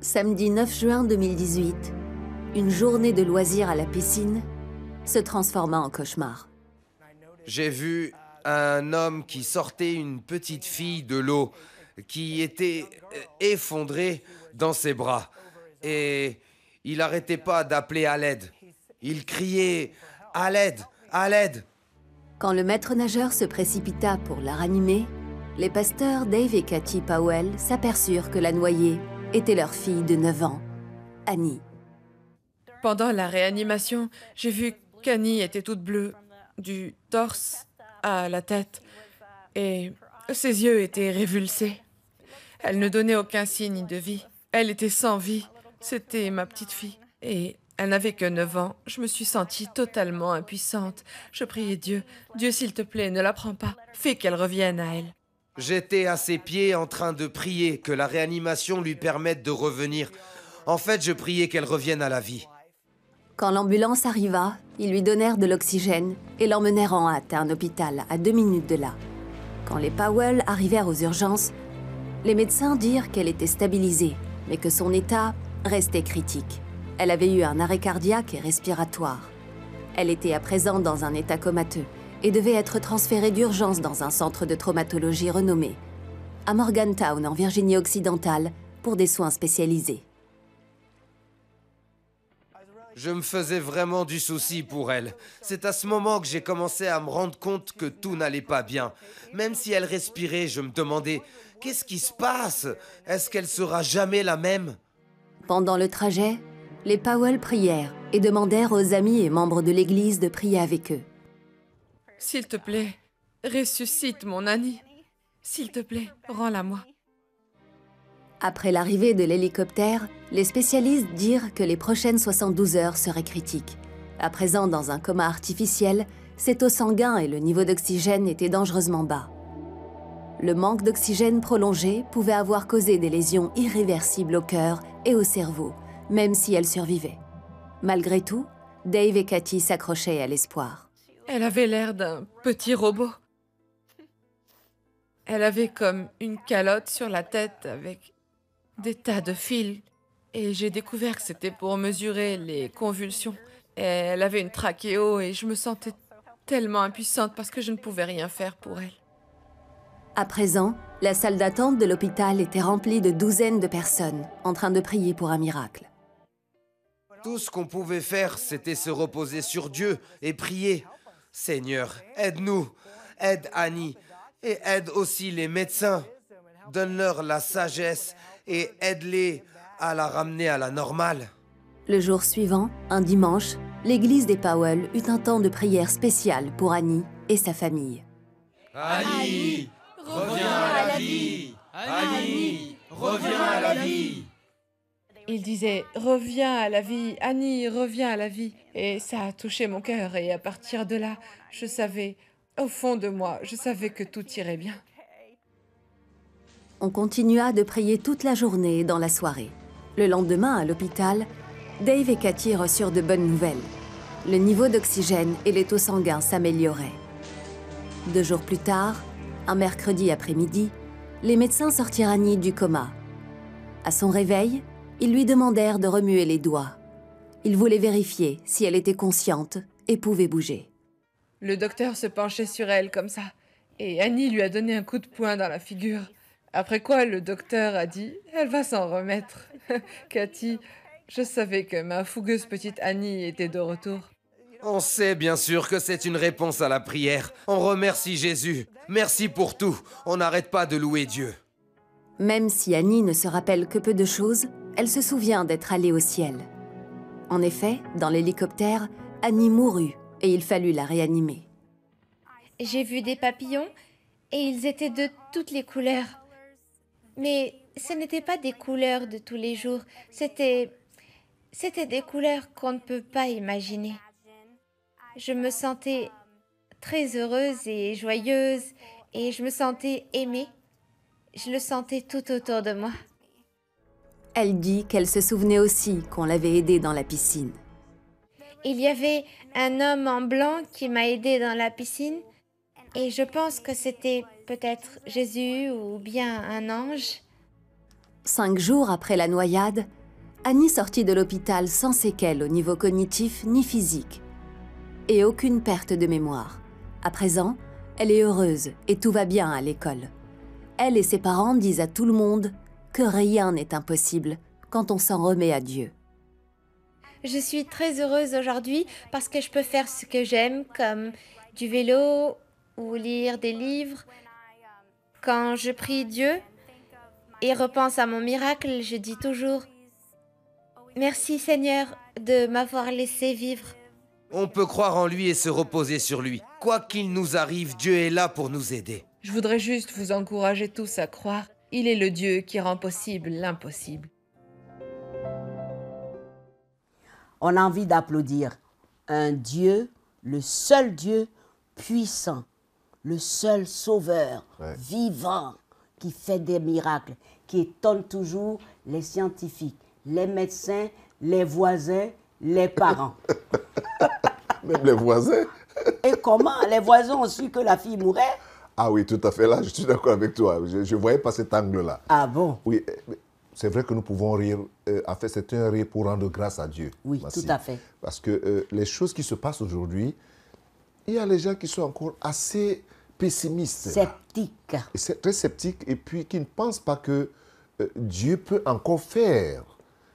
Samedi 9 juin 2018, une journée de loisirs à la piscine se transforma en cauchemar. J'ai vu un homme qui sortait une petite fille de l'eau, qui était effondrée dans ses bras. Et il n'arrêtait pas d'appeler à l'aide. Il criait « À l'aide! À l'aide !» Quand le maître nageur se précipita pour la ranimer, les pasteurs Dave et Kathy Powell s'aperçurent que la noyée était leur fille de 9 ans, Annie. Pendant la réanimation, j'ai vu qu'Annie était toute bleue, du torse à la tête, et ses yeux étaient révulsés. Elle ne donnait aucun signe de vie. Elle était sans vie. C'était ma petite fille. Et elle n'avait que 9 ans. Je me suis sentie totalement impuissante. Je priais Dieu. Dieu, s'il te plaît, ne la prends pas. Fais qu'elle revienne à elle. J'étais à ses pieds en train de prier que la réanimation lui permette de revenir. En fait, je priais qu'elle revienne à la vie. Quand l'ambulance arriva, ils lui donnèrent de l'oxygène et l'emmenèrent en hâte à un hôpital à 2 minutes de là. Quand les Powell arrivèrent aux urgences, les médecins dirent qu'elle était stabilisée, mais que son état restait critique. Elle avait eu un arrêt cardiaque et respiratoire. Elle était à présent dans un état comateux et devait être transférée d'urgence dans un centre de traumatologie renommé, à Morgantown, en Virginie-Occidentale, pour des soins spécialisés. Je me faisais vraiment du souci pour elle. C'est à ce moment que j'ai commencé à me rendre compte que tout n'allait pas bien. Même si elle respirait, je me demandais « Qu'est-ce qui se passe? Est-ce qu'elle sera jamais la même ?» Pendant le trajet, les Powell prièrent et demandèrent aux amis et membres de l'Église de prier avec eux. S'il te plaît, ressuscite mon Annie. S'il te plaît, rends-la-moi. Après l'arrivée de l'hélicoptère, les spécialistes dirent que les prochaines 72 heures seraient critiques. À présent dans un coma artificiel, ses taux sanguins et le niveau d'oxygène étaient dangereusement bas. Le manque d'oxygène prolongé pouvait avoir causé des lésions irréversibles au cœur et au cerveau, même si elle survivait. Malgré tout, Dave et Kathy s'accrochaient à l'espoir. Elle avait l'air d'un petit robot. Elle avait comme une calotte sur la tête avec des tas de fils. Et j'ai découvert que c'était pour mesurer les convulsions. Et elle avait une trachéo et je me sentais tellement impuissante parce que je ne pouvais rien faire pour elle. À présent, la salle d'attente de l'hôpital était remplie de douzaines de personnes en train de prier pour un miracle. Tout ce qu'on pouvait faire, c'était se reposer sur Dieu et prier. « Seigneur, aide-nous, aide Annie et aide aussi les médecins. Donne-leur la sagesse et aide-les à la ramener à la normale. » Le jour suivant, un dimanche, l'église des Powell eut un temps de prière spécial pour Annie et sa famille. Annie, reviens à la vie! Annie, reviens à la vie! Il disait « Reviens à la vie, Annie, reviens à la vie ». Et ça a touché mon cœur et à partir de là, je savais, au fond de moi, je savais que tout irait bien. On continua de prier toute la journée et dans la soirée. Le lendemain, à l'hôpital, Dave et Kathy reçurent de bonnes nouvelles. Le niveau d'oxygène et les taux sanguins s'amélioraient. 2 jours plus tard, un mercredi après-midi, les médecins sortirent Annie du coma. À son réveil, ils lui demandèrent de remuer les doigts. Ils voulaient vérifier si elle était consciente et pouvait bouger. Le docteur se penchait sur elle comme ça, et Annie lui a donné un coup de poing dans la figure. Après quoi, le docteur a dit « Elle va s'en remettre. » Kathy, je savais que ma fougueuse petite Annie était de retour. On sait bien sûr que c'est une réponse à la prière. On remercie Jésus. Merci pour tout. On n'arrête pas de louer Dieu. Même si Annie ne se rappelle que peu de choses, elle se souvient d'être allée au ciel. En effet, dans l'hélicoptère, Annie mourut et il fallut la réanimer. J'ai vu des papillons et ils étaient de toutes les couleurs. Mais ce n'étaient pas des couleurs de tous les jours, c'était des couleurs qu'on ne peut pas imaginer. Je me sentais très heureuse et joyeuse et je me sentais aimée. Je le sentais tout autour de moi. Elle dit qu'elle se souvenait aussi qu'on l'avait aidée dans la piscine. Il y avait un homme en blanc qui m'a aidée dans la piscine et je pense que c'était peut-être Jésus ou bien un ange. 5 jours après la noyade, Annie sortit de l'hôpital sans séquelles au niveau cognitif ni physique. Et aucune perte de mémoire. À présent, elle est heureuse et tout va bien à l'école. Elle et ses parents disent à tout le monde que rien n'est impossible quand on s'en remet à Dieu. Je suis très heureuse aujourd'hui parce que je peux faire ce que j'aime, comme du vélo ou lire des livres. Quand je prie Dieu et repense à mon miracle, je dis toujours « Merci Seigneur de m'avoir laissé vivre ». On peut croire en lui et se reposer sur lui. Quoi qu'il nous arrive, Dieu est là pour nous aider. Je voudrais juste vous encourager tous à croire. Il est le Dieu qui rend possible l'impossible. On a envie d'applaudir un Dieu, le seul Dieu puissant, le seul sauveur, vivant, qui fait des miracles, qui étonne toujours les scientifiques, les médecins, les voisins, les parents. Même les voisins. Et comment les voisins ont su que la fille mourait? Ah oui, tout à fait. Là, je suis d'accord avec toi. Je ne voyais pas cet angle-là. Ah bon? Oui, c'est vrai que nous pouvons rire. En fait, c'est un rire pour rendre grâce à Dieu. Oui, Massi. tout à fait. Parce que les choses qui se passent aujourd'hui, il y a les gens qui sont encore assez pessimistes. Sceptique. Et c'est très sceptiques et puis qui ne pensent pas que Dieu peut encore faire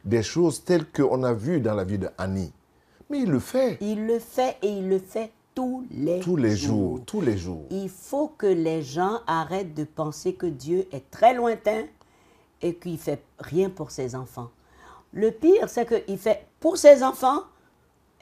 des choses telles qu'on a vues dans la vie d'Annie. Mais il le fait. Il le fait et il le fait tous les jours. Tous les jours. Il faut que les gens arrêtent de penser que Dieu est très lointain et qu'il ne fait rien pour ses enfants. Le pire, c'est qu'il fait pour ses enfants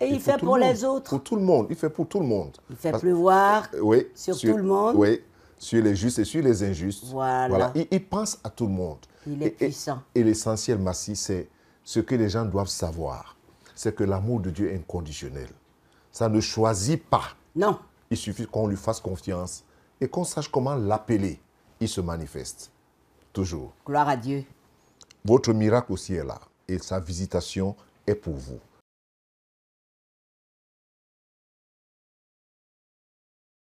et il fait pour les autres. Pour tout le monde. Il fait pour tout le monde. Il fait pleuvoir sur tout le monde. Oui, sur les justes et sur les injustes. Voilà. Il pense à tout le monde. Il est puissant. Et l'essentiel, Massi, c'est ce que les gens doivent savoir. C'est que l'amour de Dieu est inconditionnel. Ça ne choisit pas. Non. Il suffit qu'on lui fasse confiance et qu'on sache comment l'appeler. Il se manifeste. Toujours. Gloire à Dieu. Votre miracle aussi est là. Et sa visitation est pour vous.